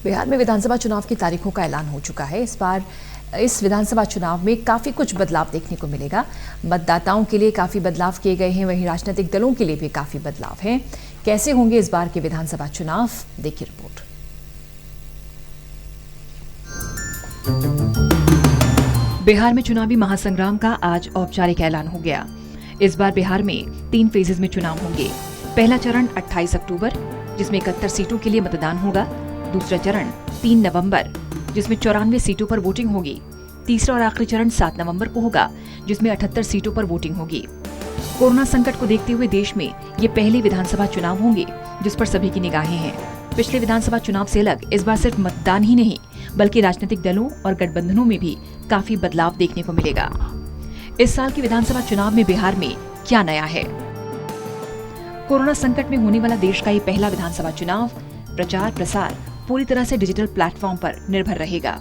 बिहार में विधानसभा चुनाव की तारीखों का ऐलान हो चुका है। इस बार इस विधानसभा चुनाव में काफी कुछ बदलाव देखने को मिलेगा। मतदाताओं के लिए काफी बदलाव किए गए हैं, वहीं राजनीतिक दलों के लिए भी काफी बदलाव हैं। कैसे होंगे इस बार के विधानसभा चुनाव, देखिए रिपोर्ट। बिहार में चुनावी महासंग्राम का आज औपचारिक ऐलान हो गया। इस बार बिहार में 3 फेजेज में चुनाव होंगे। पहला चरण 28 अक्टूबर, जिसमें 71 सीटों के लिए मतदान होगा। दूसरा चरण 3 नवंबर, जिसमें 94 सीटों पर वोटिंग होगी। तीसरा और आखिरी चरण 7 नवंबर को होगा, जिसमें 78 सीटों पर वोटिंग होगी। कोरोना संकट को देखते हुए देश में ये पहले विधानसभा चुनाव होंगे जिस पर सभी की निगाहें हैं। पिछले विधानसभा चुनाव से अलग इस बार सिर्फ मतदान ही नहीं, बल्कि राजनीतिक दलों और गठबंधनों में भी काफी बदलाव देखने को मिलेगा। इस साल के विधानसभा चुनाव में बिहार में क्या नया है? कोरोना संकट में होने वाला देश का ये पहला विधानसभा चुनाव प्रचार प्रसार पूरी तरह से डिजिटल प्लेटफॉर्म पर निर्भर रहेगा।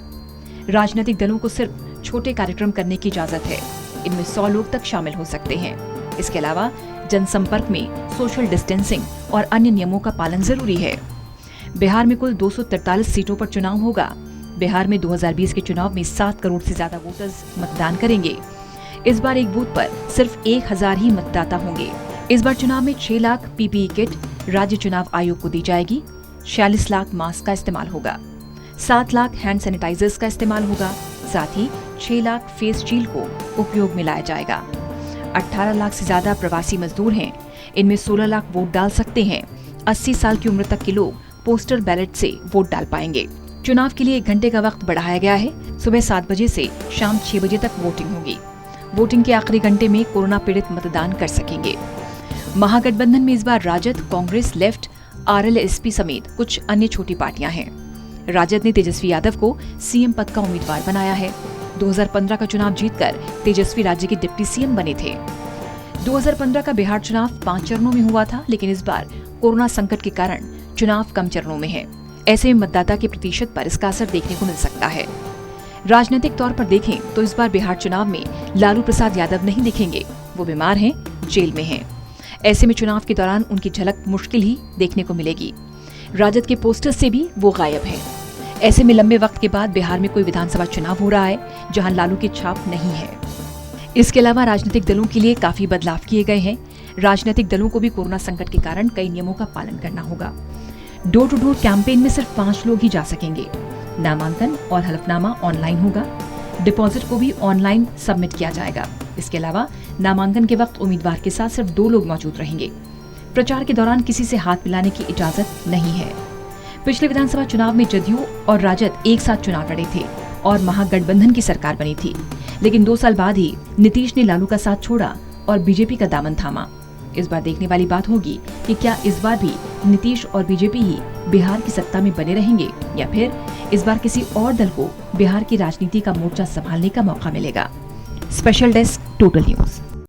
राजनीतिक दलों को सिर्फ छोटे कार्यक्रम करने की इजाजत है। इनमें 100 लोग तक शामिल हो सकते हैं। इसके अलावा जनसंपर्क में सोशल डिस्टेंसिंग और अन्य नियमों का पालन जरूरी है। बिहार में कुल 243 सीटों पर चुनाव होगा। बिहार में 2020 के चुनाव में 7 करोड़ से ज्यादा वोटर्स मतदान करेंगे। इस बार एक बूथ पर सिर्फ 1000 ही मतदाता होंगे। इस बार चुनाव में 6 लाख पीपीई किट राज्य चुनाव आयोग को दी जाएगी। 46 लाख मास्क का इस्तेमाल होगा। 7 लाख हैंड सैनिटाइजर्स का इस्तेमाल होगा। साथ ही 6 लाख फेस शील्ड को उपयोग में लाया जाएगा। 18 लाख से ज्यादा प्रवासी मजदूर हैं। इनमें 16 लाख वोट डाल सकते हैं। 80 साल की उम्र तक के लोग पोस्टल बैलेट से वोट डाल पाएंगे। चुनाव के लिए 1 घंटे का वक्त बढ़ाया गया है। सुबह 7 बजे से शाम 6 बजे तक वोटिंग होगी। वोटिंग के आखिरी घंटे में कोरोना पीड़ित मतदान कर सकेंगे। महागठबंधन में इस बार राजद, कांग्रेस, लेफ्ट, आरएलएसपी समेत कुछ अन्य छोटी पार्टियां हैं। राजद ने तेजस्वी यादव को सीएम पद का उम्मीदवार बनाया है। 2015 का चुनाव जीतकर तेजस्वी राज्य के डिप्टी सीएम बने थे। 2015 का बिहार चुनाव 5 चरणों में हुआ था, लेकिन इस बार कोरोना संकट के कारण चुनाव कम चरणों में है। ऐसे में मतदाता के प्रतिशत पर इसका असर देखने को मिल सकता है। राजनीतिक तौर पर देखें तो इस बार बिहार चुनाव में लालू प्रसाद यादव नहीं दिखेंगे। वो बीमार हैं, जेल में हैं। ऐसे में चुनाव के दौरान उनकी झलक मुश्किल ही देखने को मिलेगी। राजद के पोस्टर से भी वो गायब हैं। ऐसे में लंबे वक्त के बाद बिहार में कोई विधानसभा चुनाव हो रहा है जहां लालू की छाप नहीं है। इसके अलावा राजनीतिक दलों के लिए काफी बदलाव किए गए हैं। राजनीतिक दलों को भी कोरोना संकट के कारण कई नियमों का पालन करना होगा। डोर टू डोर कैंपेन में सिर्फ 5 लोग ही जा सकेंगे। नामांकन और हलफनामा ऑनलाइन होगा। डिपॉजिट को भी ऑनलाइन सबमिट किया जाएगा। इसके अलावा नामांकन के वक्त उम्मीदवार के साथ सिर्फ 2 लोग मौजूद रहेंगे। प्रचार के दौरान किसी से हाथ मिलाने की इजाजत नहीं है। पिछले विधानसभा चुनाव में जदयू और राजद एक साथ चुनाव लड़े थे और महागठबंधन की सरकार बनी थी, लेकिन 2 साल बाद ही नीतीश ने लालू का साथ छोड़ा और बीजेपी का दामन थामा। इस बार देखने वाली बात होगी कि क्या इस बार भी नीतीश और बीजेपी ही बिहार की सत्ता में बने रहेंगे या फिर इस बार किसी और दल को बिहार की राजनीति का मोर्चा संभालने का मौका मिलेगा। Special desk, total news.